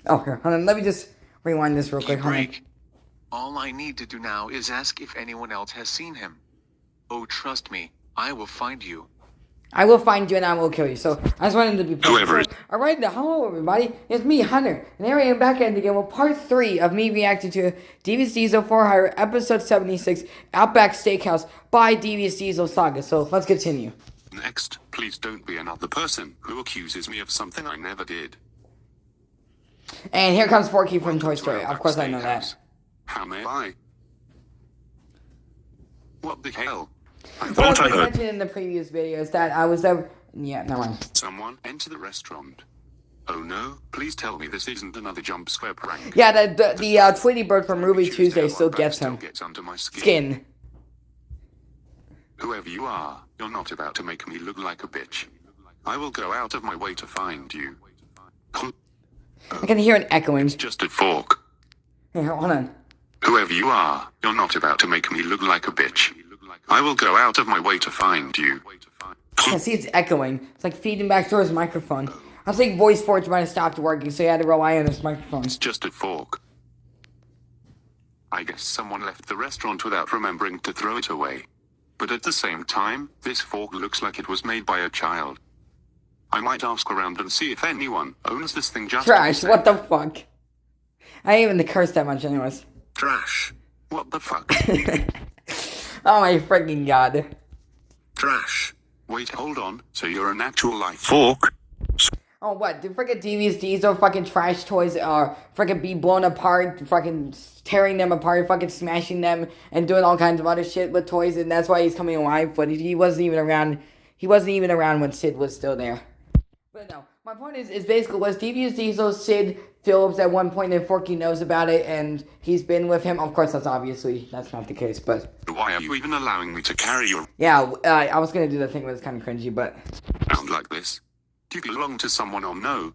Oh, here, hold on. Let me just rewind this real quick. Hold on. All I need to do now is ask if anyone else has seen him. Oh, trust me, I will find you. I will find you and I will kill you. So, I just wanted to be perfect. So, alright, now, hello everybody. It's me, Hunter. And here I am back at again with part 3 of me reacting to Devious Diesel for Hire, episode 76, Outback Steakhouse by Devious Diesel Saga. So, let's continue. Next, please don't be another person who accuses me of something I never did. And here comes Forky from Toy Story. Of course I know that. How may I? What the hell? What I mentioned in the previous video is that I was there. Yeah, no one. Someone enter the restaurant. Oh no, please tell me this isn't another jump square prank. Yeah, the Tweety Bird from Ruby Tuesday still gets him. Gets under my skin. Whoever you are, you're not about to make me look like a bitch. I will go out of my way to find you. I can hear an echoing. It's just a fork. Hey, hold on. Whoever you are, you're not about to make me look like a bitch. I will go out of my way to find you. I see it's echoing. It's like feeding back to his microphone. I think Voice Forge might have stopped working, so he had to rely on his microphone. It's just a fork. I guess someone left the restaurant without remembering to throw it away. But at the same time, this fork looks like it was made by a child. I might ask around and see if anyone owns this thing just Trash, what the fuck? I ain't even curse that much anyways. Trash. What the fuck? Oh my freaking god. Trash. Wait, hold on. So you're an actual life fork? Oh, what? Do freaking Devious Diesel fucking trash toys freaking be blown apart, fucking tearing them apart, fucking smashing them, and doing all kinds of other shit with toys, and that's why he's coming alive, but he wasn't even around. He wasn't even around when Sid was still there. But no, my point is basically was Devious Diesel, Sid Phillips at one point, and Forky knows about it, and he's been with him. Of course, that's not the case, but... Why are you even allowing me to carry your... Yeah, I was gonna do the thing, but it's kind of cringy, but... Sound like this? Do you belong to someone or no?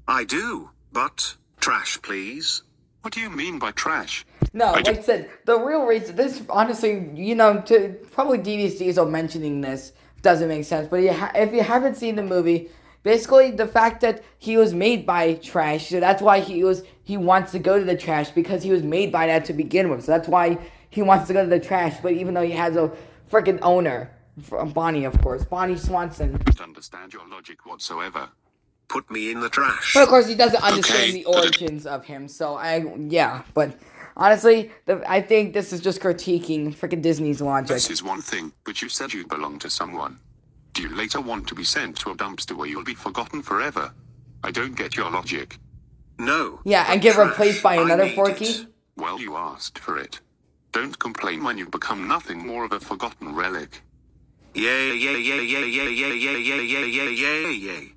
I do, but... Trash, please. What do you mean by trash? No, like I said, the real reason... This, honestly, you know, to probably Devious Diesel mentioning this doesn't make sense, but if you haven't seen the movie... Basically, the fact that he was made by trash, so that's why he wants to go to the trash, because he was made by that to begin with. So that's why he wants to go to the trash, but even though he has a freaking owner, Bonnie, of course, Bonnie Swanson. I don't understand your logic whatsoever. Put me in the trash. But of course, he doesn't understand the origins of him, so but honestly, I think this is just critiquing freaking Disney's logic. This is one thing, but you said you belong to someone. Do you later want to be sent to a dumpster where you'll be forgotten forever? I don't get your logic. No. Yeah, and get replaced by another Forky? Well, you asked for it. Don't complain when you become nothing more of a forgotten relic. Yay, yay, yay, yay, yay, yay, yay, yay, yay, yay, yay, yay.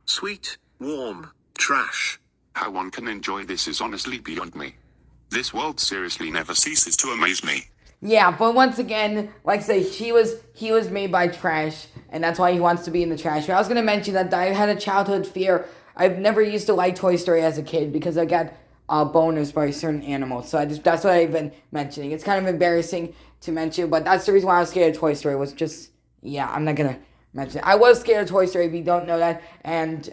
Sweet, warm, trash. How one can enjoy this is honestly beyond me. This world seriously never ceases to amaze me. Yeah, but once again, like I say, he was made by trash, and that's why he wants to be in the trash. But I was going to mention that I had a childhood fear. I've never used to like Toy Story as a kid because I got boners by certain animals. So that's what I've been mentioning. It's kind of embarrassing to mention, but that's the reason why I was scared of Toy Story. Was just, yeah, I'm not going to mention it. I was scared of Toy Story, if you don't know that, and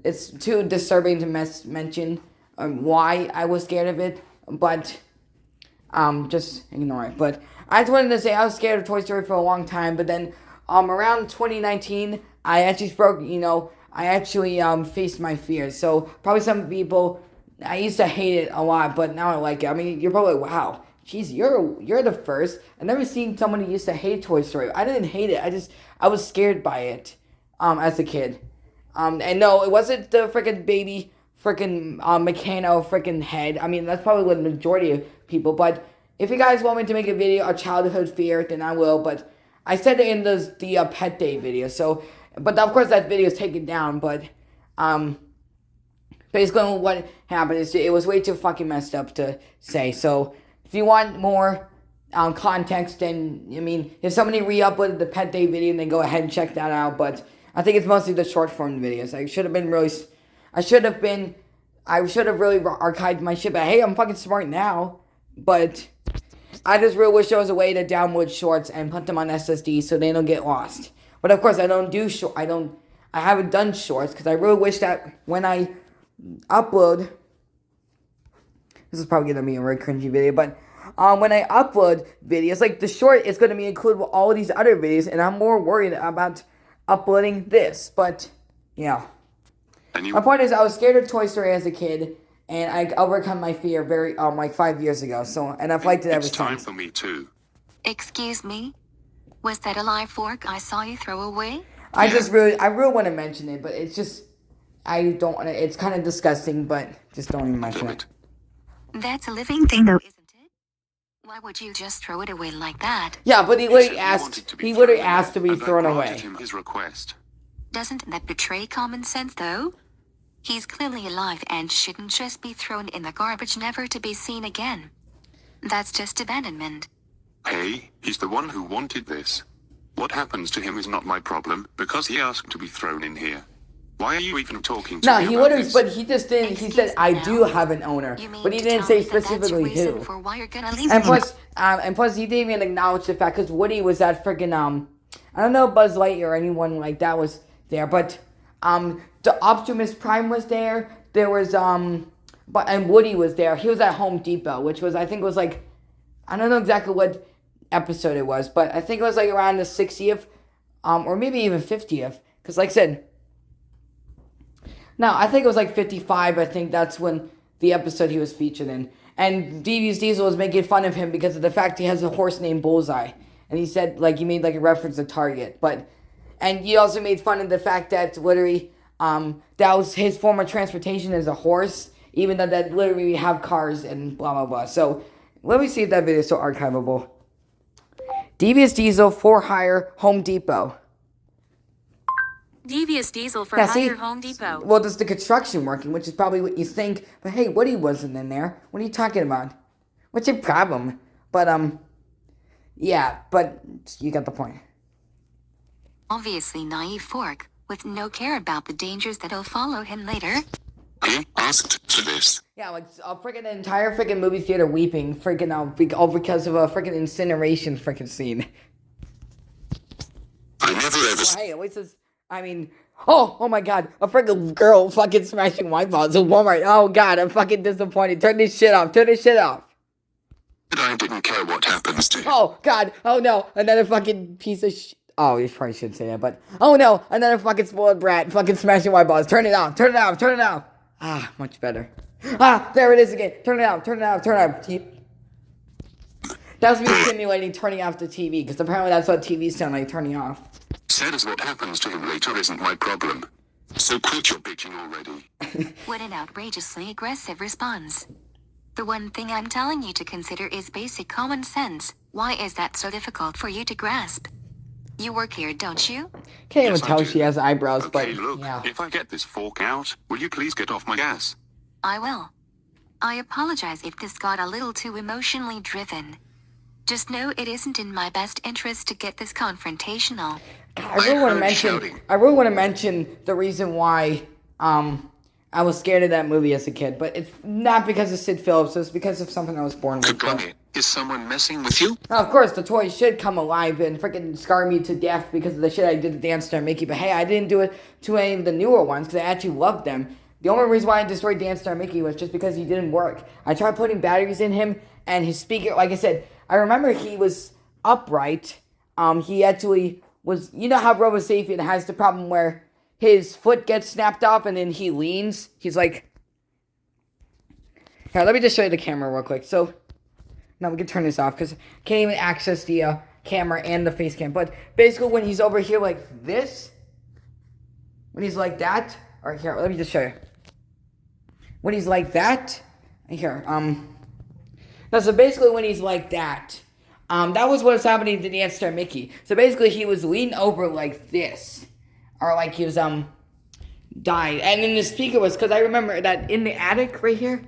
it's too disturbing to mention why I was scared of it, but... just ignore it. But I just wanted to say I was scared of Toy Story for a long time, but then, around 2019, I actually faced my fears. So, probably some people, I used to hate it a lot, but now I like it. I mean, you're probably like, wow, geez, you're the first. I've never seen someone who used to hate Toy Story. I didn't hate it, I was scared by it, as a kid. And no, it wasn't the freaking baby Meccano freaking head. I mean, that's probably what the majority of people, but if you guys want me to make a video on childhood fear, then I will, but I said it in the pet day video, so, but of course that video is taken down, but, basically what happened is it was way too fucking messed up to say, so, if you want more, context, then, I mean, if somebody re-uploaded the pet day video, then go ahead and check that out, but I think it's mostly the short form videos. I should have really archived my shit, but hey, I'm fucking smart now. But I just really wish there was a way to download shorts and put them on SSD so they don't get lost. But of course, I don't I haven't done shorts because I really wish that when I upload, this is probably gonna be a very cringy video, but when I upload videos, like the short is gonna be included with all of these other videos, and I'm more worried about uploading this. But yeah, my point is, I was scared of Toy Story as a kid, and I overcome my fear very like 5 years ago. So, and I've liked it ever since. It's time for me too. Excuse me? Was that a live fork I saw you throw away? I really want to mention it, but it's just, I don't want to, it's kind of disgusting, but just don't even mention it. That's a living thing though, isn't it? Why would you just throw it away like that? Yeah, but he literally asked to be thrown away. Him his request. Doesn't that betray common sense though? He's clearly alive and shouldn't just be thrown in the garbage never to be seen again. That's just abandonment. Hey, he's the one who wanted this. What happens to him is not my problem, because he asked to be thrown in here. Why are you even talking to me he about would have, this? but he just didn't. He said, "I do have an owner," but he didn't say specifically who. And plus, he didn't even acknowledge the fact because Woody was that freaking I don't know, Buzz Lightyear or anyone like that was there, but the Optimus Prime was there. There was and Woody was there. He was at Home Depot, which was, I think, was like, I don't know exactly what episode it was, but I think it was like around the 60th, or maybe even 50th, because like I said, no, I think it was like 55, I think that's when the episode he was featured in, and Devious Diesel was making fun of him because of the fact he has a horse named Bullseye, and he said, like, he made like a reference to Target, and he also made fun of the fact that literally, that was his form of transportation as a horse, even though that literally we have cars and blah blah blah. So let me see if that video is still archivable. Devious Diesel for hire Home Depot. Devious Diesel for hire Home Depot. Well, there's the construction working, which is probably what you think. But hey, Woody wasn't in there. What are you talking about? What's your problem? But yeah, but you got the point. Obviously naive fork, with no care about the dangers that'll follow him later. He asked for this. Yeah, like a freaking entire freaking movie theater weeping, freaking all because of a freaking incineration freaking scene. I never ever. Well, hey, at least it's, I mean, oh my god, a freaking girl fucking smashing white balls at Walmart. Oh god, I'm fucking disappointed. Turn this shit off. But I didn't care what happens to him. Oh god, oh no, another fucking piece of shit. Oh, you probably shouldn't say that, but oh no, another fucking spoiled brat, fucking smashing white balls. Turn it off. Ah, much better. Ah, there it is again. Turn it off. That was me simulating turning off the TV, because apparently that's what TVs sound like, turning off. Says what happens to him later isn't my problem. So quit your bitching already. What an outrageously aggressive response. The one thing I'm telling you to consider is basic common sense. Why is that so difficult for you to grasp? You work here, don't you? Can't even tell she has eyebrows, okay, but look, yeah. If I get this fork out, will you please get off my ass? I will. I apologize if this got a little too emotionally driven. Just know it isn't in my best interest to get this confrontational. God, I really want to mention the reason why I was scared of that movie as a kid, but it's not because of Sid Phillips, it's because of something I was born with. Is someone messing with you? Now, of course, the toy should come alive and freaking scar me to death because of the shit I did to Dance Star Mickey, but hey, I didn't do it to any of the newer ones because I actually loved them. The only reason why I destroyed Dance Star Mickey was just because he didn't work. I tried putting batteries in him, and his speaker, like I said, I remember he was upright. He actually was, you know how Robo Sapien has the problem where his foot gets snapped off and then he leans? He's like, here, let me just show you the camera real quick. So, now we can turn this off because I can't even access the camera and the face cam. But basically when he's over here like this, when he's like that, or here, let me just show you. When he's like that, here, no, so basically when he's like that, that was what was happening to Dance Star Mickey. So basically he was leaning over like this, or like he was, died. And then the speaker was, because I remember that in the attic right here,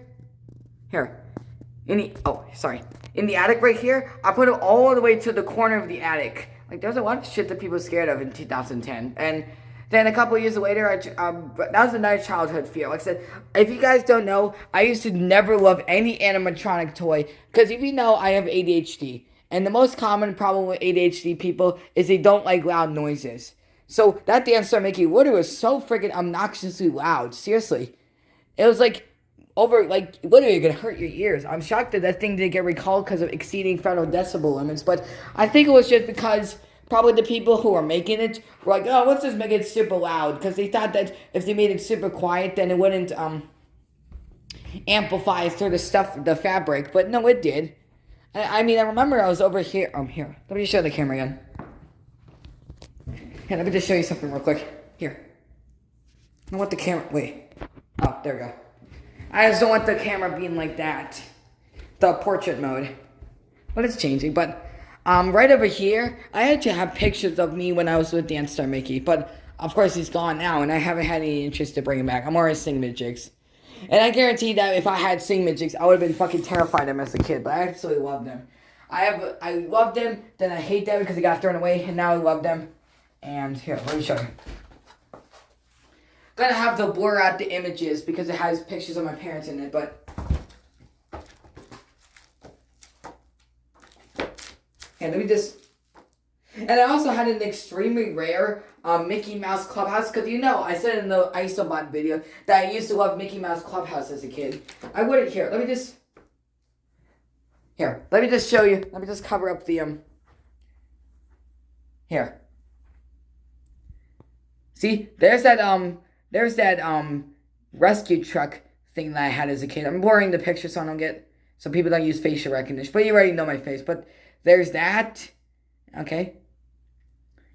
in the attic right here, I put it all the way to the corner of the attic. Like, there's a lot of shit that people are scared of in 2010. And then a couple of years later, that was another childhood fear. Like I said, if you guys don't know, I used to never love any animatronic toy. Because if you know, I have ADHD. And the most common problem with ADHD people is they don't like loud noises. So that Dance Star Mickey literally was so freaking obnoxiously loud. Seriously. It was like over, like, literally gonna hurt your ears. I'm shocked that that thing didn't get recalled because of exceeding federal decibel limits, but I think it was just because probably the people who were making it were like, oh, let's just make it super loud, because they thought that if they made it super quiet, then it wouldn't amplify through the fabric, but no, it did. I mean, I remember I was over here. Here. Let me just show the camera again. Here, let me just show you something real quick. Here. I don't want the camera. Wait. Oh, there we go. I just don't want the camera being like that. The portrait mode. But it's changing. But right over here, I actually have pictures of me when I was with Dance Star Mickey. But of course, he's gone now, and I haven't had any interest to bring him back. I'm already seeing midjigs. And I guarantee that if I had seen midjigs, I would have been fucking terrified of them as a kid. But I absolutely loved them. I loved them, then I hate them because they got thrown away, and now I love them. And here, let me show you. Gonna have to blur out the images because it has pictures of my parents in it, but and let me just. And I also had an extremely rare Mickey Mouse Clubhouse, because you know, I said in the Isobot video that I used to love Mickey Mouse Clubhouse as a kid. I wouldn't here. Let me just show you. Let me just cover up the here. See, there's that rescue truck thing that I had as a kid. I'm blurring the picture so people don't use facial recognition. But you already know my face. But there's that. Okay.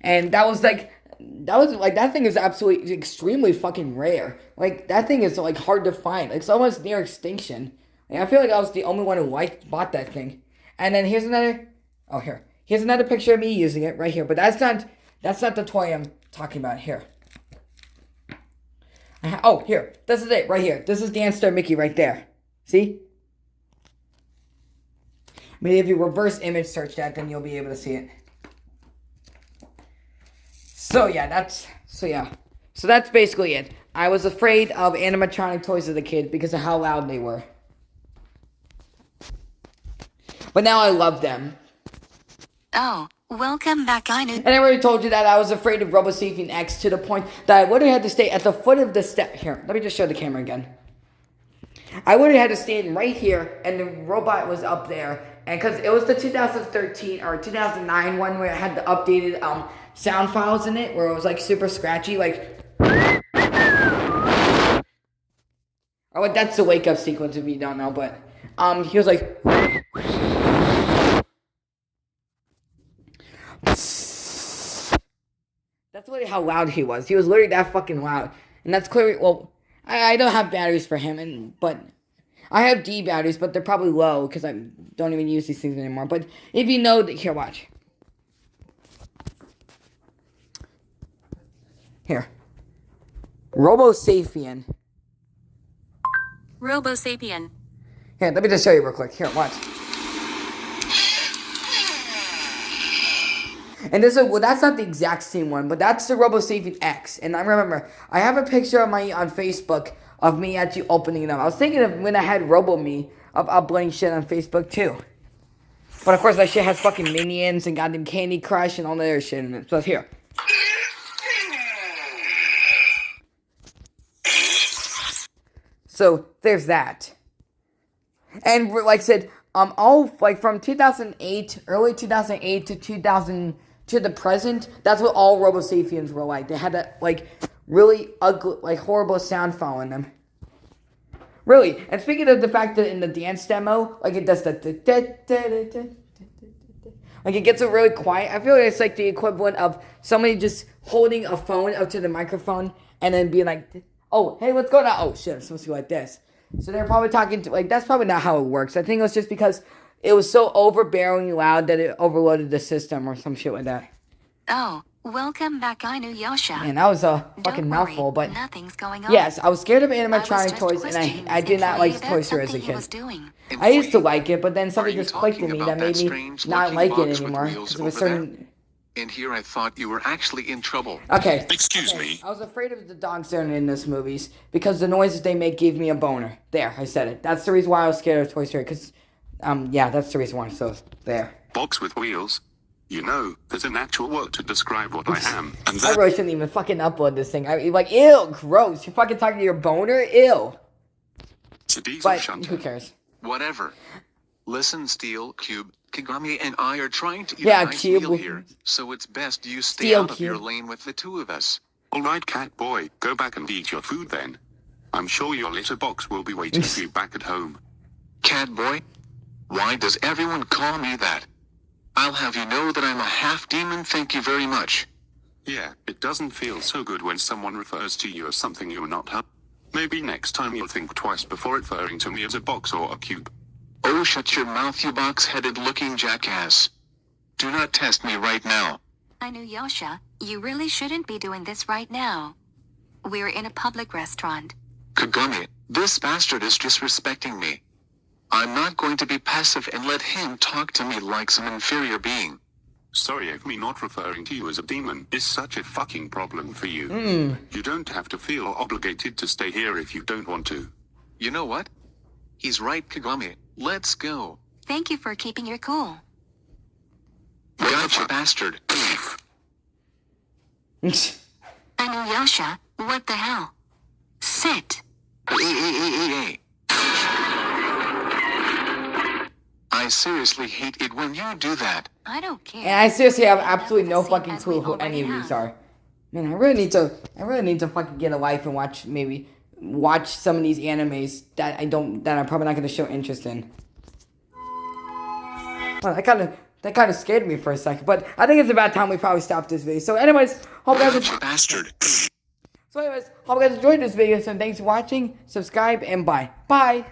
And that thing is absolutely extremely fucking rare. Like, that thing is like hard to find. It's almost near extinction. Like, I feel like I was the only one who bought that thing. And then here's another picture of me using it right here. But that's not the toy I'm talking about here. Oh, here. This is it right here. This is Dance Star Mickey right there. See? Maybe if you reverse image search that, then you'll be able to see it. So that's basically it. I was afraid of animatronic toys as a kid because of how loud they were. But now I love them. Oh, welcome back, I knew. And I already told you that I was afraid of RoboSapien X to the point that I would have had to stay at the foot of the step. Here, let me just show the camera again. I would have had to stand right here, and the robot was up there. And because it was the 2013 or 2009 one where it had the updated sound files in it, where it was like super scratchy, like. Oh, that's the wake up sequence if you don't know, but he was like. That's literally how loud he was. He was literally that fucking loud. And that's clearly, well, I don't have batteries for him, but I have D batteries, but they're probably low because I don't even use these things anymore. But if you know, here, watch. Here. RoboSapien. RoboSapien. Here, let me just show you real quick. Here, watch. And this is, well, that's not the exact same one, but that's the RoboSapien X. And I remember, I have a picture of on Facebook of me actually opening them. I was thinking of when I had RoboMe of uploading shit on Facebook too. But of course, that shit has fucking Minions and goddamn Candy Crush and all the other shit in it. So here. So there's that. And like I said, all like from 2008, early 2008 to 2000 to the present, that's what all RoboSapiens were like. They had that like really ugly, like horrible sound file in them. Really. And speaking of the fact that in the dance demo, like it does the like it gets a really quiet. I feel like it's like the equivalent of somebody just holding a phone up to the microphone and then being like, oh, hey, what's going on? Oh, shit, it's supposed to be like this. So they're probably talking to, like, that's probably not how it works. I think it was just because it was so overbearingly loud that it overloaded the system or some shit like that. Oh, welcome back, I knew Yasha. Man, that was a fucking mouthful, but nothing's going on. Yes, I was scared of animatronic toys, and I did not like Toy Story as a kid. I used to like it, but then something just clicked in me that made me not like it anymore. Because it was certain... And here I thought you were actually in trouble. Okay. Excuse me. I was afraid of the dogs that are in this movies because the noises they make gave me a boner. There, I said it. That's the reason why I was scared of Toy Story. Because, yeah, that's the reason why. So, there. Box with wheels. You know, there's an actual word to describe what I am, and I that really shouldn't even fucking upload this thing. I mean, like, ew, gross. You're fucking talking to your boner? Ew. is a diesel But shunter. who cares? Whatever. Listen, Steel Cube, Kagami and I are trying to eat Yeah, a nice Cube meal will- here, so it's best you stay Steel out of your Cube. lane with the two of us. Alright, cat boy, go back and eat your food then. I'm sure your litter box will be waiting for you back at home. Cat boy? Why does everyone call me that? I'll have you know that I'm a half demon, thank you very much. Yeah, it doesn't feel so good when someone refers to you as something you're not, huh? Maybe next time you'll think twice before referring to me as a box or a cube. Oh, shut your mouth, you box-headed looking jackass. Do not test me right now. Inuyasha, you really shouldn't be doing this right now. We're in a public restaurant. Kagami, this bastard is disrespecting me. I'm not going to be passive and let him talk to me like some inferior being. Sorry if me not referring to you as a demon is such a fucking problem for you. You don't have to feel obligated to stay here if you don't want to. You know what? He's right, Kagami. Let's go. Thank you for keeping your cool. Gotcha, bastard. Inuyasha, what the hell? Sit. Hey. I seriously hate it when you do that. I don't care. And I seriously have absolutely no That's the same fucking as clue we who already any of these have. are. Man, I really need to fucking get a life and watch some of these animes that I'm probably not gonna show interest in. Well, that kind of scared me for a second, but I think it's about time we probably stop this video. So anyways, hope you guys Gotcha, bastard. hope you guys enjoyed this video, so thanks for watching, subscribe, and bye. Bye!